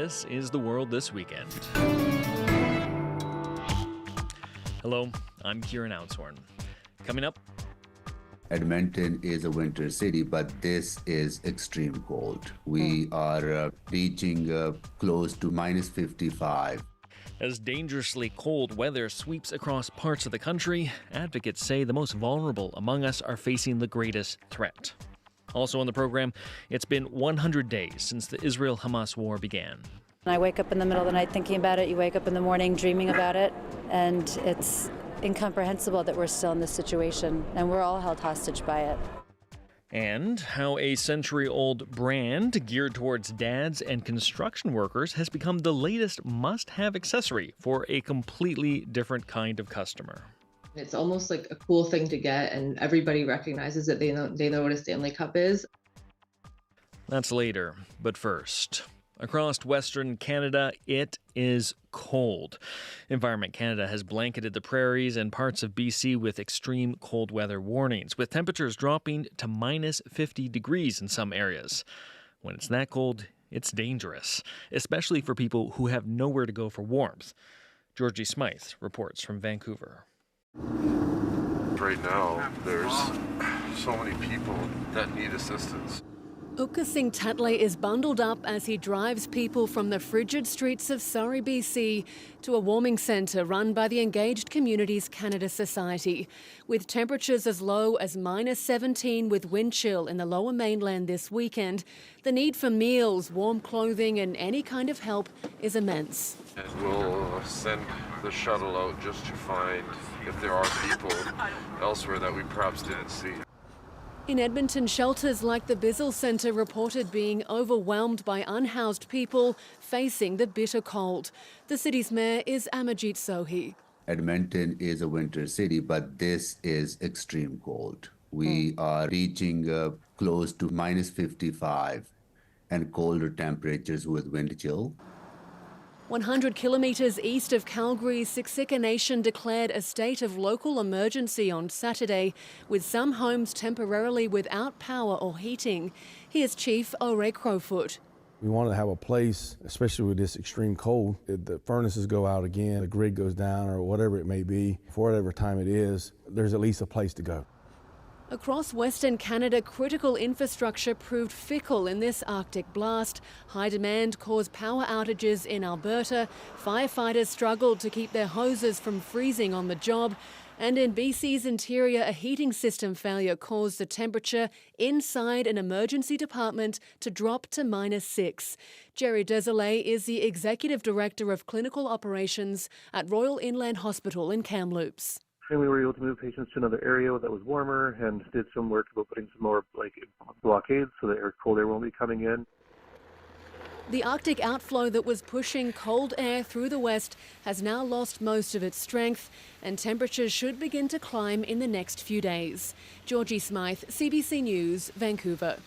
This is The World This Weekend. Hello, I'm Kieran Outshorn. Coming up, Edmonton is a winter city, but this is extreme cold. We are reaching close to minus 55. as dangerously cold weather sweeps across parts of the country, advocates say the most vulnerable among us are facing the greatest threat. Also on the program, it's been 100 days since the Israel-Hamas war began. I wake up in the middle of the night thinking about it. You wake up in the morning dreaming about it, and it's incomprehensible that we're still in this situation, and we're all held hostage by it. And how a century-old brand geared towards dads and construction workers has become the latest must-have accessory for a completely different kind of customer. It's almost like a cool thing to get, and everybody recognizes that they know what a Stanley Cup is. That's later, but first. Across Western Canada, it is cold. Environment Canada has blanketed the prairies and parts of BC with extreme cold weather warnings, with temperatures dropping to minus 50 degrees in some areas. When it's that cold, it's dangerous, especially for people who have nowhere to go for warmth. Georgie Smythe reports from Vancouver. Right now, there's so many people that need assistance. Uka Singh Tatley is bundled up as he drives people from the frigid streets of Surrey, BC, to a warming centre run by the Engaged Communities Canada Society. With temperatures as low as minus 17 with wind chill in the lower mainland this weekend, the need for meals, warm clothing and any kind of help is immense. And we'll send the shuttle out just to find if there are people elsewhere that we perhaps didn't see. In Edmonton, shelters like the Bizzle Centre reported being overwhelmed by unhoused people facing the bitter cold. The city's mayor is Amarjeet Sohi. Edmonton is a winter city, but this is extreme cold. We are reaching close to minus 55 and colder temperatures with wind chill. 100 kilometres east of Calgary, Siksika Nation declared a state of local emergency on Saturday, with some homes temporarily without power or heating. Here's Chief O'Ray Crowfoot. We want to have a place, especially with this extreme cold, if the furnaces go out again, the grid goes down or whatever it may be, for whatever time it is, there's at least a place to go. Across Western Canada, critical infrastructure proved fickle in this Arctic blast. High demand caused power outages in Alberta. Firefighters struggled to keep their hoses from freezing on the job. And in BC's interior, a heating system failure caused the temperature inside an emergency department to drop to minus 6. Jerry Desolé is the Executive Director of Clinical Operations at Royal Inland Hospital in Kamloops. And we were able to move patients to another area that was warmer and did some work about putting some more blockades so that cold air won't be coming in. The Arctic outflow that was pushing cold air through the west has now lost most of its strength, and temperatures should begin to climb in the next few days. Georgie Smythe, CBC News, Vancouver.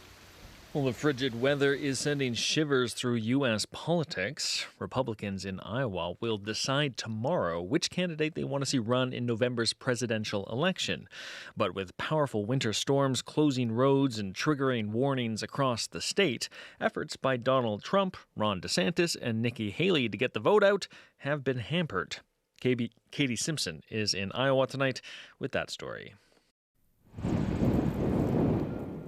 Well, the frigid weather is sending shivers through U.S. politics. Republicans in Iowa will decide tomorrow which candidate they want to see run in November's presidential election. But with powerful winter storms closing roads and triggering warnings across the state, efforts by Donald Trump, Ron DeSantis, and Nikki Haley to get the vote out have been hampered. Katie Simpson is in Iowa tonight with that story.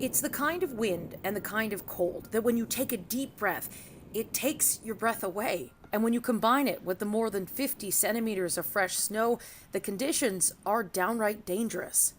It's the kind of wind and the kind of cold that when you take a deep breath, it takes your breath away. And when you combine it with the more than 50 centimeters of fresh snow, the conditions are downright dangerous.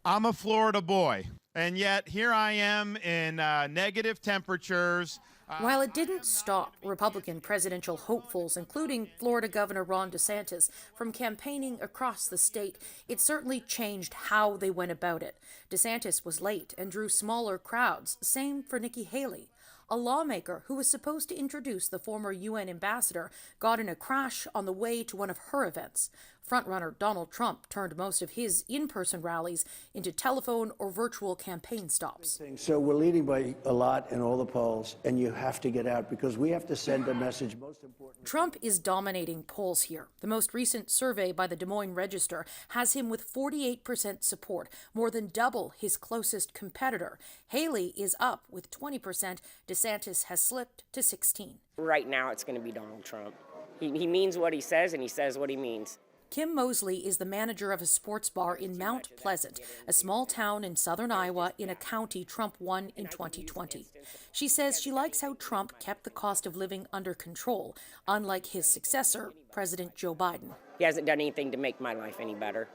I'm a Florida boy, and yet here I am in negative temperatures. While it didn't stop Republican presidential hopefuls, including Florida Governor Ron DeSantis, from campaigning across the state, it certainly changed how they went about it. DeSantis was late and drew smaller crowds. Same for Nikki Haley. A lawmaker who was supposed to introduce the former UN ambassador got in a crash on the way to one of her events. Frontrunner Donald Trump turned most of his in-person rallies into telephone or virtual campaign stops. So we're leading by a lot in all the polls, and you have to get out because we have to send a message. Most important. Trump is dominating polls here. The most recent survey by the Des Moines Register has him with 48% support, more than double his closest competitor. Haley is up with 20%. DeSantis has slipped to 16. Right now, it's going to be Donald Trump. He means what he says, and he says what he means. Kim Mosley is the manager of a sports bar in Mount Pleasant, a small town in southern Iowa in a county Trump won in 2020. She says she likes how Trump kept the cost of living under control, unlike his successor, President Joe Biden. He hasn't done anything to make my life any better.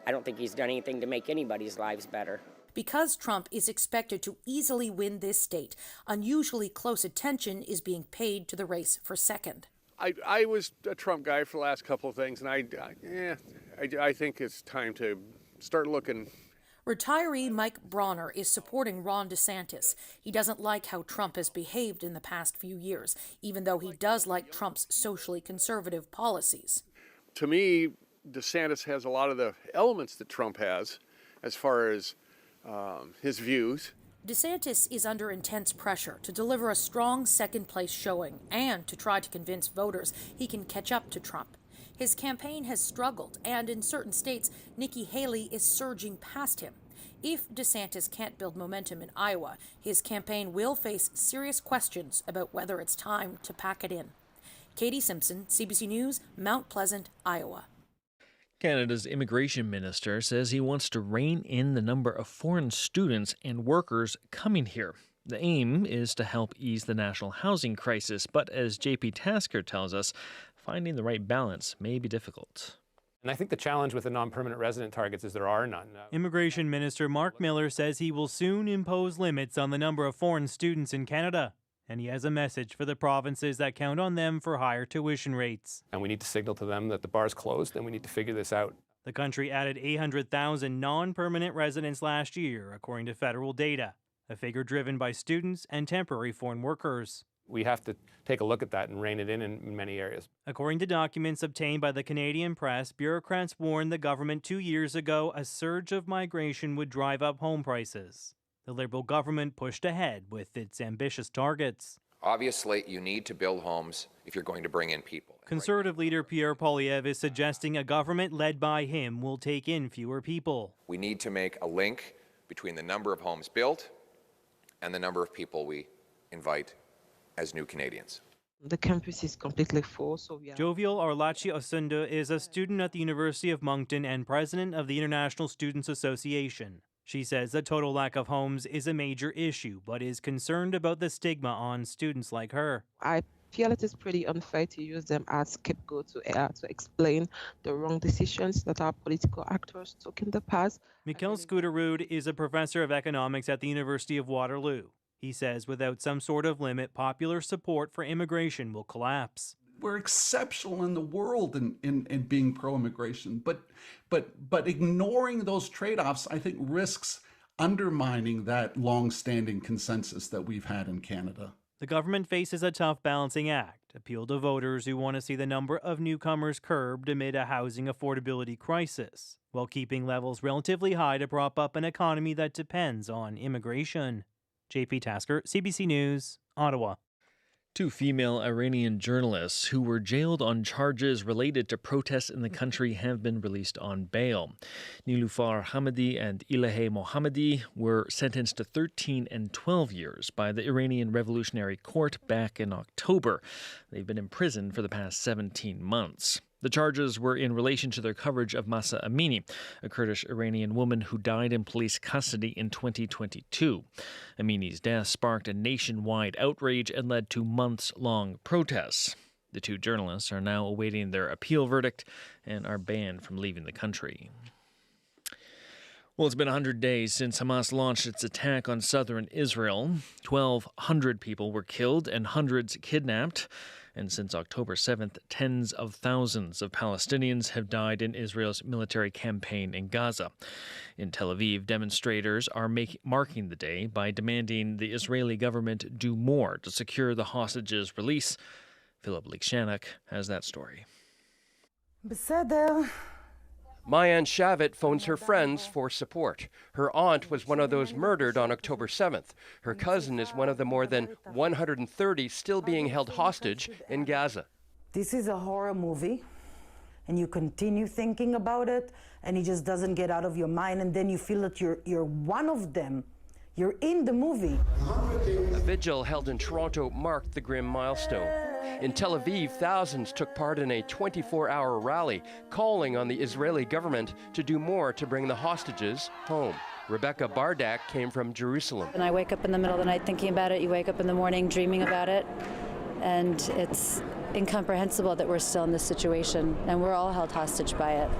I don't think he's done anything to make anybody's lives better. Because Trump is expected to easily win this state, unusually close attention is being paid to the race for second. I was a Trump guy for the last couple of things, and I think it's time to start looking. Retiree Mike Bronner is supporting Ron DeSantis. He doesn't like how Trump has behaved in the past few years, even though he does like Trump's socially conservative policies. To me, DeSantis has a lot of the elements that Trump has as far as his views. DeSantis is under intense pressure to deliver a strong second-place showing and to try to convince voters he can catch up to Trump. His campaign has struggled, and in certain states, Nikki Haley is surging past him. If DeSantis can't build momentum in Iowa, his campaign will face serious questions about whether it's time to pack it in. Katie Simpson, CBC News, Mount Pleasant, Iowa. Canada's immigration minister says he wants to rein in the number of foreign students and workers coming here. The aim is to help ease the national housing crisis, but as JP Tasker tells us, finding the right balance may be difficult. And I think the challenge with the non-permanent resident targets is there are none. Immigration Minister Mark Miller says he will soon impose limits on the number of foreign students in Canada. And he has a message for the provinces that count on them for higher tuition rates. And we need to signal to them that the bar's closed and we need to figure this out. The country added 800,000 non-permanent residents last year, according to federal data, a figure driven by students and temporary foreign workers. We have to take a look at that and rein it in many areas. According to documents obtained by the Canadian press, bureaucrats warned the government 2 years ago a surge of migration would drive up home prices. The Liberal government pushed ahead with its ambitious targets. Obviously, you need to build homes if you're going to bring in people. Conservative leader Pierre Poilievre is suggesting a government led by him will take in fewer people. We need to make a link between the number of homes built and the number of people we invite as new Canadians. The campus is completely full, so we are... Jovial Arlachi Osunda is a student at the University of Moncton and president of the International Students Association. She says the total lack of homes is a major issue, but is concerned about the stigma on students like her. I feel it is pretty unfair to use them as scapegoat to explain the wrong decisions that our political actors took in the past. Mikhail Skuterud is a professor of economics at the University of Waterloo. He says without some sort of limit, popular support for immigration will collapse. We're exceptional in the world in being pro-immigration, but ignoring those trade-offs, I think, risks undermining that long-standing consensus that we've had in Canada. The government faces a tough balancing act, appeal to voters who want to see the number of newcomers curbed amid a housing affordability crisis, while keeping levels relatively high to prop up an economy that depends on immigration. JP Tasker, CBC News, Ottawa. 2 female Iranian journalists who were jailed on charges related to protests in the country have been released on bail. Nilufar Hamidi and Ilahe Mohammadi were sentenced to 13 and 12 years by the Iranian Revolutionary Court back in October. They've been imprisoned for the past 17 months. The charges were in relation to their coverage of Mahsa Amini, a Kurdish-Iranian woman who died in police custody in 2022. Amini's death sparked a nationwide outrage and led to months-long protests. The 2 journalists are now awaiting their appeal verdict and are banned from leaving the country. Well, it's been 100 days since Hamas launched its attack on southern Israel. 1,200 people were killed and hundreds kidnapped. And since October 7th, tens of thousands of Palestinians have died in Israel's military campaign in Gaza. In Tel Aviv, demonstrators are marking the day by demanding the Israeli government do more to secure the hostages' release. Philip Likshanak has that story. Mayan Shavit phones her friends for support. Her aunt was one of those murdered on October 7th. Her cousin is one of the more than 130 still being held hostage in Gaza. This is a horror movie, and you continue thinking about it, and it just doesn't get out of your mind, and then you feel that you're one of them. You're in the movie. vigil held in Toronto marked the grim milestone. In Tel Aviv, thousands took part in a 24-hour rally calling on the Israeli government to do more to bring the hostages home. Rebecca Bardak came from Jerusalem. And I wake up in the middle of the night thinking about it. You wake up in the morning dreaming about it. And it's incomprehensible that we're still in this situation. And we're all held hostage by it.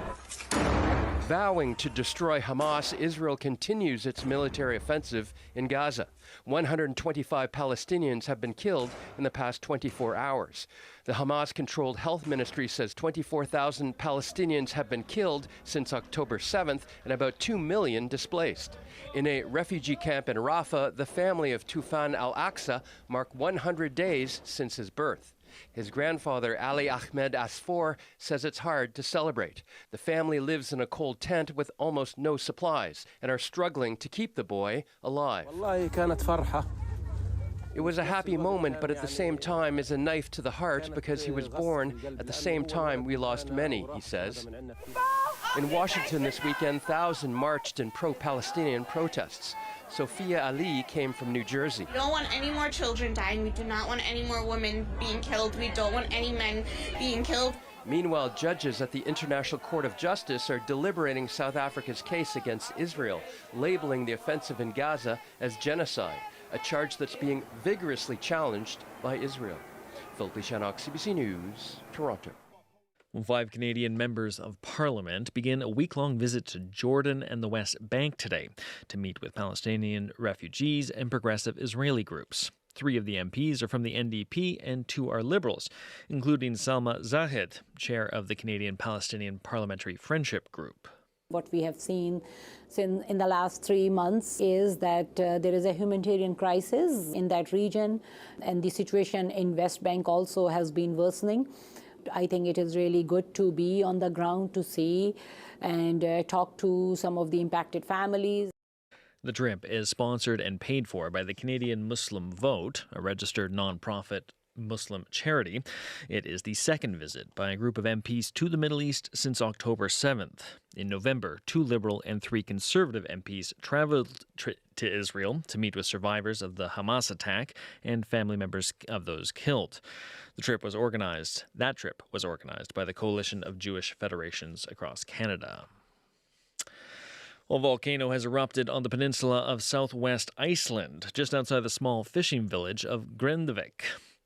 Vowing to destroy Hamas, Israel continues its military offensive in Gaza. 125 Palestinians have been killed in the past 24 hours. The Hamas-controlled health ministry says 24,000 Palestinians have been killed since October 7th and about 2 million displaced. In a refugee camp in Rafah, the family of Tufan al-Aqsa marked 100 days since his birth. His grandfather, Ali Ahmed Asfour, says it's hard to celebrate. The family lives in a cold tent with almost no supplies and are struggling to keep the boy alive. It was a happy moment, but at the same time is a knife to the heart because he was born at the same time we lost many, he says. In Washington this weekend, thousands marched in pro-Palestinian protests. Sophia Ali came from New Jersey. We don't want any more children dying. We do not want any more women being killed. We don't want any men being killed. Meanwhile, judges at the International Court of Justice are deliberating South Africa's case against Israel, labeling the offensive in Gaza as genocide, a charge that's being vigorously challenged by Israel. Philippe Chanok, CBC News, Toronto. 5 Canadian members of Parliament begin a week-long visit to Jordan and the West Bank today to meet with Palestinian refugees and progressive Israeli groups. 3 of the MPs are from the NDP and 2 are Liberals, including Salma Zahid, chair of the Canadian Palestinian Parliamentary Friendship Group. What we have seen in the last 3 months is that there is a humanitarian crisis in that region, and the situation in West Bank also has been worsening. I think it is really good to be on the ground to see and talk to some of the impacted families. The trip is sponsored and paid for by the Canadian Muslim Vote, a registered non-profit Muslim charity. It is the second visit by a group of MPs to the Middle East since October 7th. In November, 2 Liberal and 3 Conservative MPs traveled to Israel to meet with survivors of the Hamas attack and family members of those killed. That trip was organized by the Coalition of Jewish Federations across Canada. A volcano has erupted on the peninsula of southwest Iceland, just outside the small fishing village of Grindavik.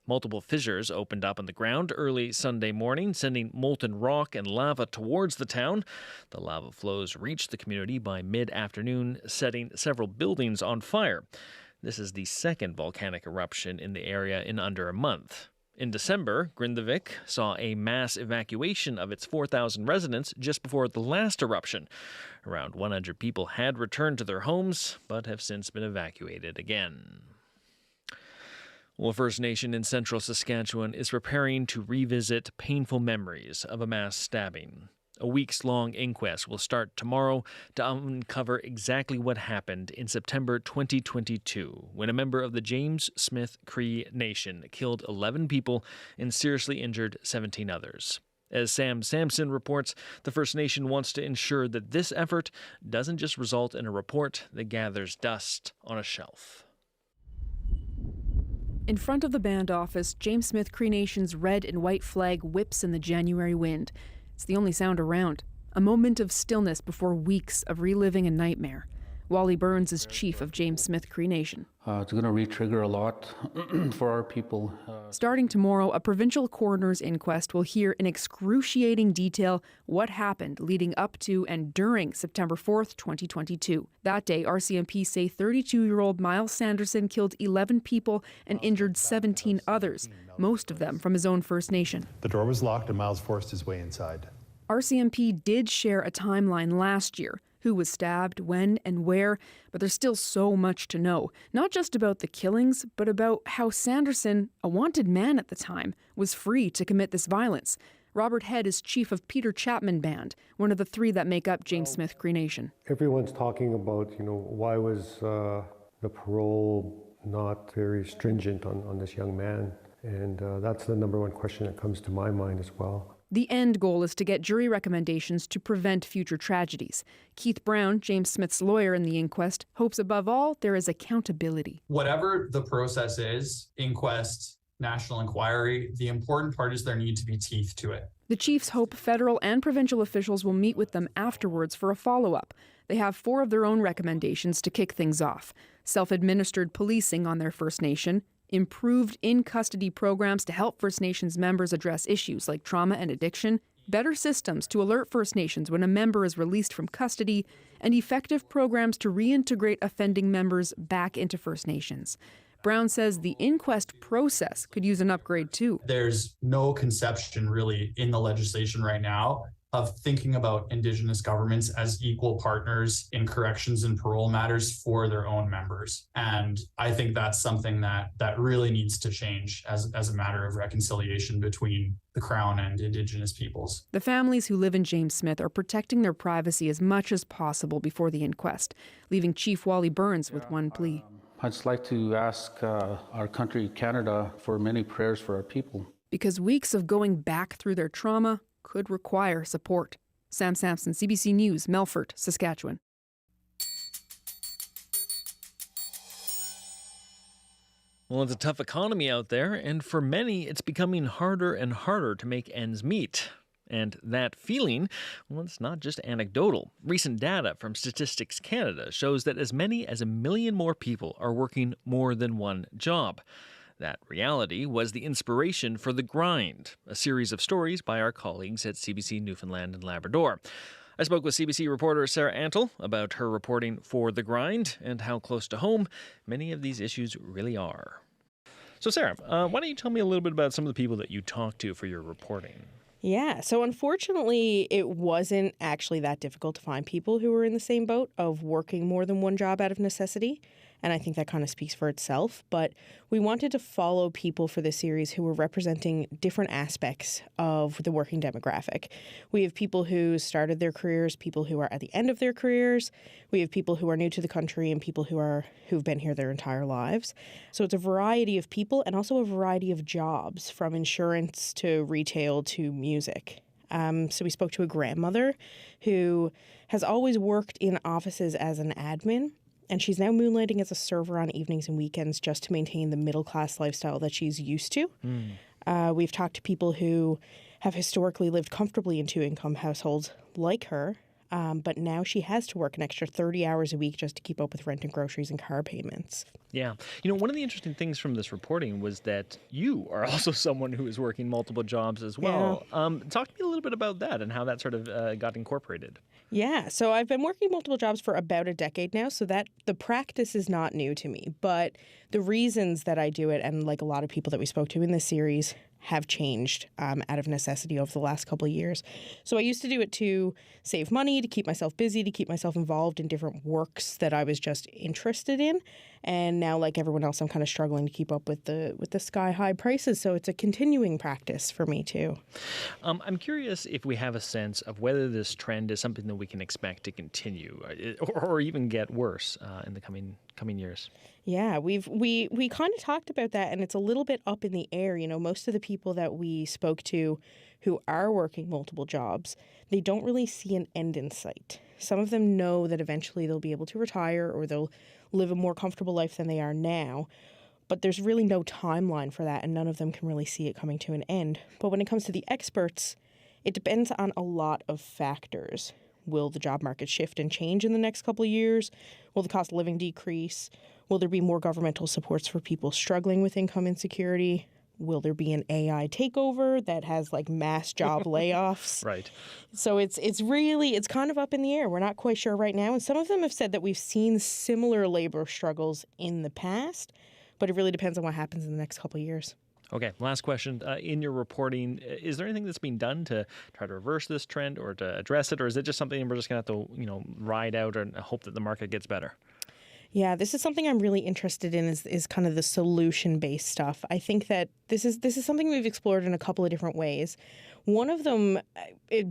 Multiple fissures opened up on the ground early Sunday morning, sending molten rock and lava towards the town. The lava flows reached the community by mid-afternoon, setting several buildings on fire. This is the second volcanic eruption in the area in under a month. In December, Grindavik saw a mass evacuation of its 4,000 residents just before the last eruption. Around 100 people had returned to their homes, but have since been evacuated again. Well, a First Nation in central Saskatchewan is preparing to revisit painful memories of a mass stabbing. A weeks-long inquest will start tomorrow to uncover exactly what happened in September 2022 when a member of the James Smith Cree Nation killed 11 people and seriously injured 17 others. As Sam Sampson reports, the First Nation wants to ensure that this effort doesn't just result in a report that gathers dust on a shelf. In front of the band office, James Smith Cree Nation's red and white flag whips in the January wind. It's the only sound around. A moment of stillness before weeks of reliving a nightmare. Wally Burns is chief of James Smith Cree Nation. It's going to re-trigger a lot for our people. Starting tomorrow, a provincial coroner's inquest will hear in excruciating detail what happened leading up to and during September 4th, 2022. That day, RCMP say 32-year-old Miles Sanderson killed 11 people and injured 17 others, most of them from his own First Nation. The door was locked and Miles forced his way inside. RCMP did share a timeline last year. Who was stabbed, when, and where, but there's still so much to know. Not just about the killings, but about how Sanderson, a wanted man at the time, was free to commit this violence. Robert Head is chief of Peter Chapman Band, one of the 3 that make up James Smith Cree Nation. Everyone's talking about, why was the parole not very stringent on this young man? And that's the number one question that comes to my mind as well. The end goal is to get jury recommendations to prevent future tragedies. Keith Brown, James Smith's lawyer in the inquest, hopes above all there is accountability. Whatever the process is, inquest, national inquiry, the important part is there need to be teeth to it. The chiefs hope federal and provincial officials will meet with them afterwards for a follow-up. They have 4 of their own recommendations to kick things off. Self-administered policing on their First Nation, improved in-custody programs to help First Nations members address issues like trauma and addiction, better systems to alert First Nations when a member is released from custody, and effective programs to reintegrate offending members back into First Nations. Brown says the inquest process could use an upgrade too. There's no conception really in the legislation right now of thinking about Indigenous governments as equal partners in corrections and parole matters for their own members. And I think that's something that really needs to change as a matter of reconciliation between the Crown and Indigenous peoples. The families who live in James Smith are protecting their privacy as much as possible before the inquest, leaving Chief Wally Burns with one plea. I'd just like to ask our country, Canada, for many prayers for our people. Because weeks of going back through their trauma could require support. Sam Sampson, CBC News, Melfort, Saskatchewan. Well, it's a tough economy out there, and for many, it's becoming harder and harder to make ends meet. And that feeling, well, it's not just anecdotal. Recent data from Statistics Canada shows that as many as 1 million more people are working more than one job. That reality was the inspiration for The Grind, a series of stories by our colleagues at CBC Newfoundland and Labrador. I spoke with CBC reporter Sarah Antle about her reporting for The Grind and how close to home many of these issues really are. So Sarah, why don't you tell me a little bit about some of the people that you talked to for your reporting? Yeah, so unfortunately, it wasn't actually that difficult to find people who were in the same boat of working more than one job out of necessity. And I think that kind of speaks for itself. But we wanted to follow people for this series who were representing different aspects of the working demographic. We have people who started their careers, people who are at the end of their careers. We have people who are new to the country and people who've been here their entire lives. So it's a variety of people and also a variety of jobs, from insurance to retail to music. So we spoke to a grandmother who has always worked in offices as an admin. And she's now moonlighting as a server on evenings and weekends just to maintain the middle-class lifestyle that she's used to. We've talked to people who have historically lived comfortably in two-income households like her, but now she has to work an extra 30 hours a week just to keep up with rent and groceries and car payments. Yeah. You know, one of the interesting things from this reporting was that you are also someone who is working multiple jobs as well. Yeah. Talk to me a little bit about that and how that sort of got incorporated. Yeah, so I've been working multiple jobs for about a decade now, so that the practice is not new to me. But the reasons that I do it, and like a lot of people that we spoke to in this series, have changed out of necessity over the last couple of years. So I used to do it to save money, to keep myself busy, to keep myself involved in different works that I was just interested in. And now, like everyone else, I'm kind of struggling to keep up with the sky-high prices. So it's a continuing practice for me, too. I'm curious if we have a sense of whether this trend is something that we can expect to continue or even get worse in the coming years. Yeah, we kind of talked about that, and it's a little bit up in the air. You know, most of the people that we spoke to who are working multiple jobs, they don't really see an end in sight. Some of them know that eventually they'll be able to retire or they'll live a more comfortable life than they are now, but there's really no timeline for that, and none of them can really see it coming to an end. But when it comes to the experts, it depends on a lot of factors. Will the job market shift and change in the next couple of years? Will the cost of living decrease? Will there be more governmental supports for people struggling with income insecurity? Will there be an AI takeover that has like mass job layoffs? Right. So it's kind of up in the air. We're not quite sure right now. And some of them have said that we've seen similar labor struggles in the past, but it really depends on what happens in the next couple of years. Okay, last question. In your reporting, is there anything that's being done to try to reverse this trend or to address it, or is it just something we're just going to have to, ride out and hope that the market gets better? Yeah, this is something I'm really interested in is kind of the solution-based stuff. I think that this is something we've explored in a couple of different ways. One of them,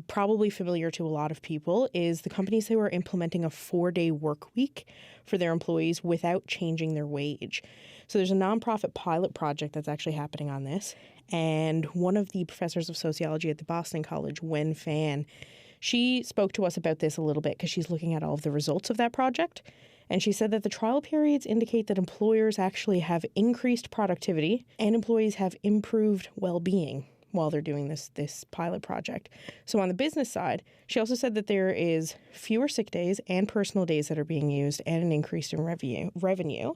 probably familiar to a lot of people, is the companies who are implementing a 4-day work week for their employees without changing their wage. So there's a nonprofit pilot project that's actually happening on this. And one of the professors of sociology at the Boston College, Wen Fan, she spoke to us about this a little bit because she's looking at all of the results of that project. And she said that the trial periods indicate that employers actually have increased productivity and employees have improved well-being while they're doing this pilot project. So on the business side, she also said that there is fewer sick days and personal days that are being used and an increase in revenue.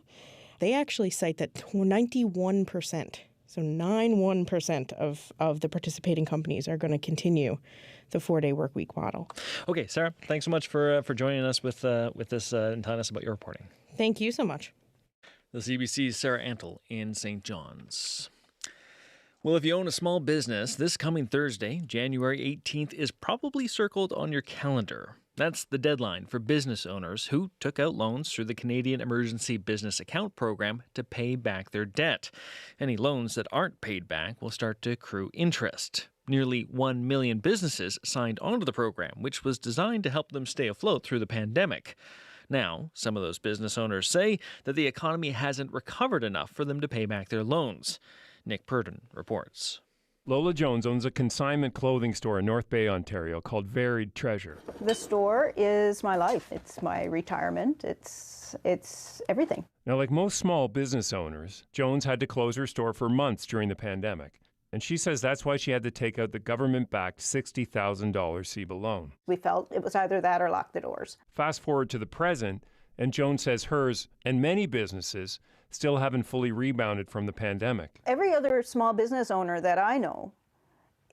They actually cite that 91%, so 91% of the participating companies are going to continue the 4-day work week model. Okay, Sarah, thanks so much for joining us with this and telling us about your reporting. Thank you so much. The CBC's Sarah Antle in St. John's. Well, if you own a small business, this coming Thursday, January 18th, is probably circled on your calendar. That's the deadline for business owners who took out loans through the Canadian Emergency Business Account Program to pay back their debt. Any loans that aren't paid back will start to accrue interest. Nearly 1 million businesses signed onto the program, which was designed to help them stay afloat through the pandemic. Now, some of those business owners say that the economy hasn't recovered enough for them to pay back their loans. Nick Purdon reports. Lola Jones owns a consignment clothing store in North Bay, Ontario called Varied Treasure. The store is my life. It's my retirement. It's everything. Now, like most small business owners, Jones had to close her store for months during the pandemic. And she says that's why she had to take out the government-backed $60,000 CBA loan. We felt it was either that or lock the doors. Fast forward to the present, and Jones says hers and many businesses still haven't fully rebounded from the pandemic. Every other small business owner that I know,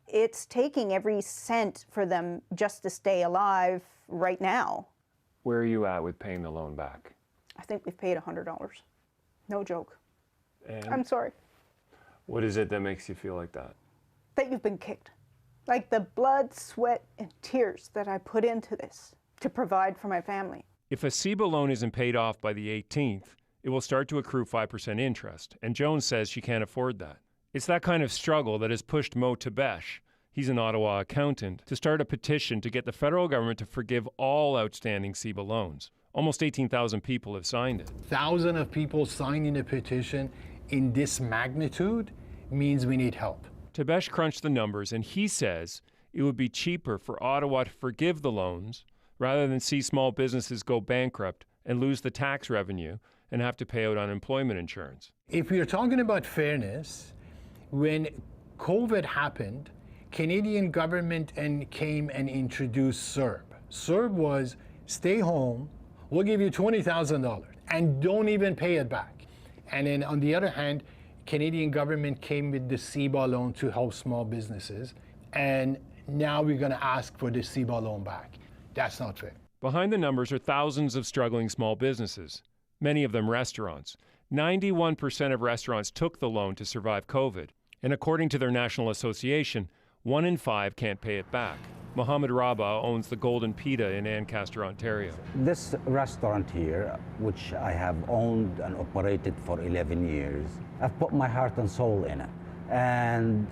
it's taking every cent for them just to stay alive right now. Where are you at with paying the loan back? I think we've paid $100. No joke. And I'm sorry. what is it that makes you feel like that? That you've been kicked. Like the blood, sweat, and tears that I put into this to provide for my family. If a CBA loan isn't paid off by the 18th, it will start to accrue 5% interest, and Jones says she can't afford that. It's that kind of struggle that has pushed Mo Tabesh, he's an Ottawa accountant, to start a petition to get the federal government to forgive all outstanding CBA loans. Almost 18,000 people have signed it. Thousands of people signing a petition in this magnitude means we need help. Tabesh crunched the numbers, and he says it would be cheaper for Ottawa to forgive the loans rather than see small businesses go bankrupt and lose the tax revenue and have to pay out unemployment insurance. If we are talking about fairness, when COVID happened, Canadian government came and introduced CERB. CERB was stay home, we'll give you $20,000 and don't even pay it back. And then on the other hand, Canadian government came with the CBA loan to help small businesses, and now we're going to ask for the CBA loan back. That's not fair. Behind the numbers are thousands of struggling small businesses, many of them restaurants. 91% of restaurants took the loan to survive COVID, and according to their national association, 1 in 5 can't pay it back. Mohammed Rabah owns the Golden Pita in Ancaster, Ontario. This restaurant here, which I have owned and operated for 11 years, I've put my heart and soul in it. And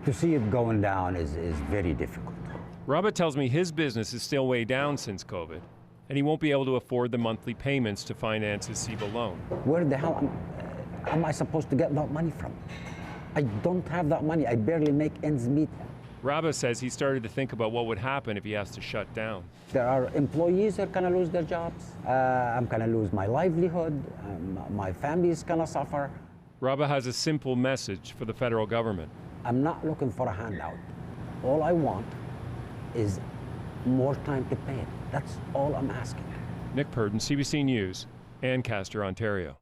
to see it going down is very difficult. Rabah tells me his business is still way down since COVID, and he won't be able to afford the monthly payments to finance his CBA loan. Where the hell am I supposed to get that money from? I don't have that money. I barely make ends meet. Rabah says he started to think about what would happen if he has to shut down. There are employees that are going to lose their jobs. I'm going to lose my livelihood. My family is going to suffer. Rabah has a simple message for the federal government. I'm not looking for a handout. All I want is more time to pay it. That's all I'm asking. Nick Purdon, CBC News, Ancaster, Ontario.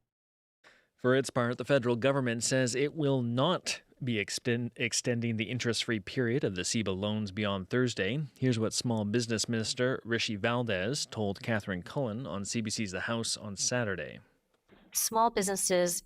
For its part, the federal government says it will not be extending the interest-free period of the CBA loans beyond Thursday. Here's what Small Business Minister Rishi Valdez told Catherine Cullen on CBC's The House on Saturday. Small businesses,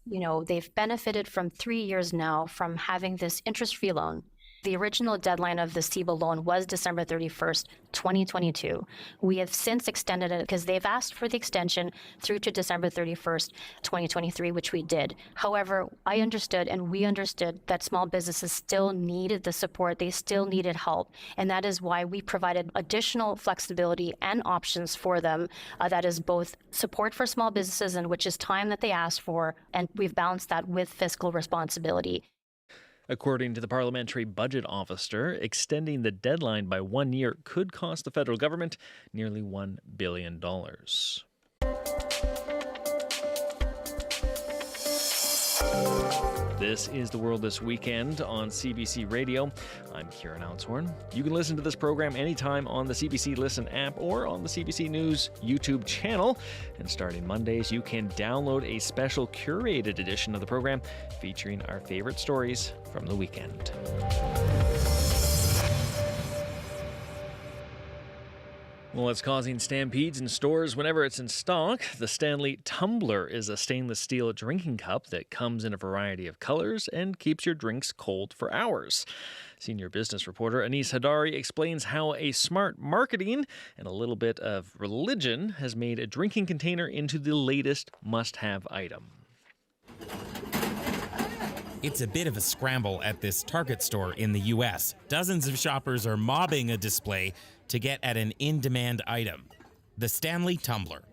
they've benefited from 3 years now from having this interest-free loan. The original deadline of the CBO loan was December 31st, 2022. We have since extended it because they've asked for the extension through to December 31st, 2023, which we did. However, I understood and we understood that small businesses still needed the support. They still needed help. And that is why we provided additional flexibility and options for them. That is both support for small businesses, and which is time that they asked for, and we've balanced that with fiscal responsibility. According to the Parliamentary Budget Officer, extending the deadline by 1 year could cost the federal government nearly $1 billion. This is The World This Weekend on CBC Radio. I'm Kieran Outshorn. You can listen to this program anytime on the CBC Listen app or on the CBC News YouTube channel. And starting Mondays, you can download a special curated edition of the program featuring our favorite stories from the weekend. Well, it's causing stampedes in stores whenever it's in stock. The Stanley Tumbler is a stainless steel drinking cup that comes in a variety of colors and keeps your drinks cold for hours. Senior business reporter Anis Hadari explains how a smart marketing and a little bit of religion has made a drinking container into the latest must-have item. It's a bit of a scramble at this Target store in the U.S. Dozens of shoppers are mobbing a display to get at an in-demand item, the Stanley Tumbler.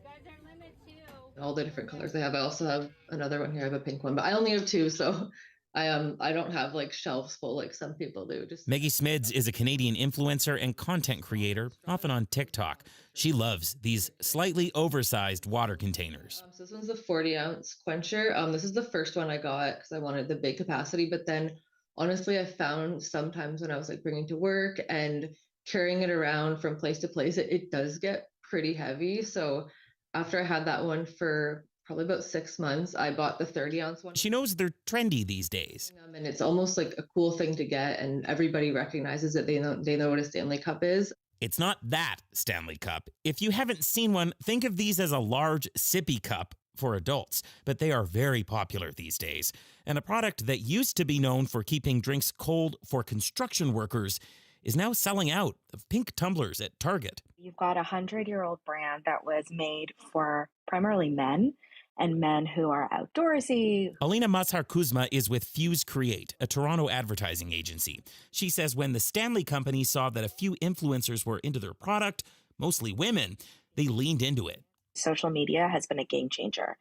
All the different colors they have. I also have another one here. I have a pink one, but I only have two, so I don't have like shelves full like some people do. Maggie Smids is a Canadian influencer and content creator, often on TikTok. She loves these slightly oversized water containers. So this one's the 40-ounce quencher. This is the first one I got because I wanted the big capacity, but then honestly, I found sometimes when I was like bringing to work and carrying it around from place to place, it does get pretty heavy. So after I had that one for probably about 6 months, I bought the 30-ounce one. She knows they're trendy these days. And it's almost like a cool thing to get, and everybody recognizes it. They know what a Stanley Cup is. It's not that Stanley Cup. If you haven't seen one, think of these as a large sippy cup for adults, but they are very popular these days. And a product that used to be known for keeping drinks cold for construction workers is now selling out of pink tumblers at Target. You've got a 100-year-old brand that was made for primarily men and men who are outdoorsy. Alina Mazhar-Kuzma is with Fuse Create, a Toronto advertising agency. She says when the Stanley Company saw that a few influencers were into their product, mostly women, they leaned into it. Social media has been a game changer.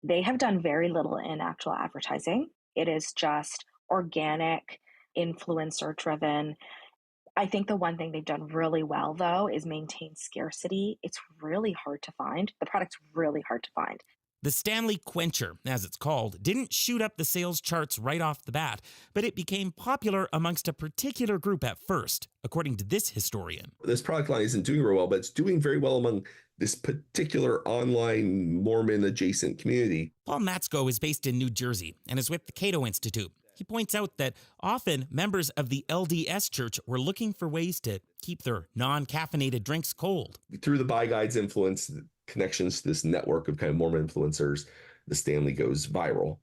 They have done very little in actual advertising. It is just organic, influencer-driven. I think the one thing they've done really well, though, is maintain scarcity. It's really hard to find. The product's really hard to find. The Stanley Quencher, as it's called, didn't shoot up the sales charts right off the bat, but it became popular amongst a particular group at first, according to this historian. This product line isn't doing very well, but it's doing very well among this particular online Mormon-adjacent community. Paul Matsko is based in New Jersey and is with the Cato Institute. He points out that often members of the LDS Church were looking for ways to keep their non-caffeinated drinks cold. Through the Buy Guide's influence, connections to this network of kind of Mormon influencers, the Stanley goes viral.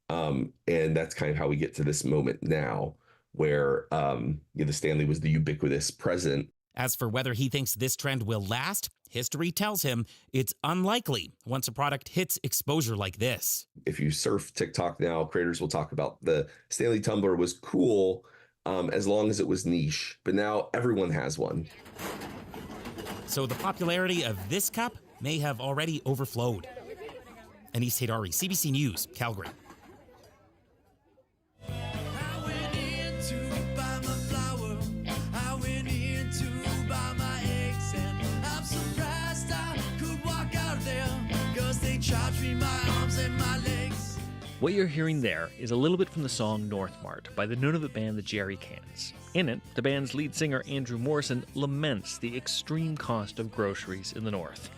And that's kind of how we get to this moment now where the Stanley was the ubiquitous present. As for whether he thinks this trend will last, history tells him it's unlikely once a product hits exposure like this. If you surf TikTok now, creators will talk about the Stanley Tumbler was cool as long as it was niche, but now everyone has one. So the popularity of this cup may have already overflowed. Anis Hadari, CBC News, Calgary. What you're hearing there is a little bit from the song North Mart by the Nunavut band the Jerry Cans. In it, the band's lead singer Andrew Morrison laments the extreme cost of groceries in the North.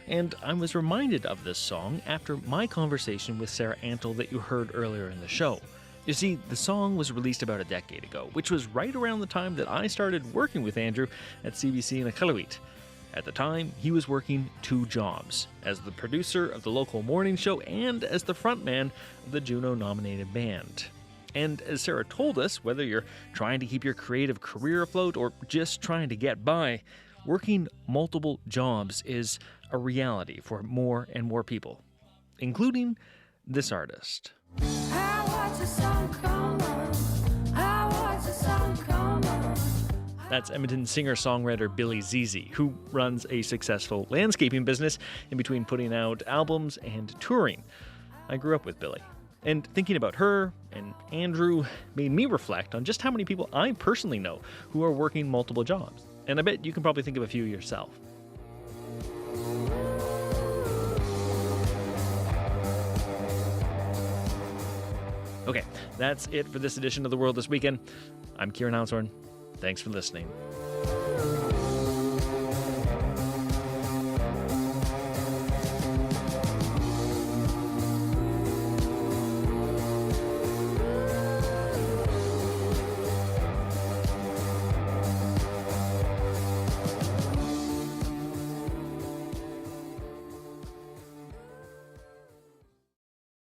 And I was reminded of this song after my conversation with Sarah Antle that you heard earlier in the show. You see, the song was released about a decade ago, which was right around the time that I started working with Andrew at CBC News. At the time, he was working 2 jobs, as the producer of the local morning show and as the frontman of the Juno-nominated band. And as Sarah told us, whether you're trying to keep your creative career afloat or just trying to get by, working multiple jobs is a reality for more and more people, including this artist. That's Edmonton singer-songwriter Billy Zizi, who runs a successful landscaping business in between putting out albums and touring. I grew up with Billy. And thinking about her and Andrew made me reflect on just how many people I personally know who are working multiple jobs. And I bet you can probably think of a few yourself. Okay, that's it for this edition of The World This Weekend. I'm Kieran Houshorn. Thanks for listening.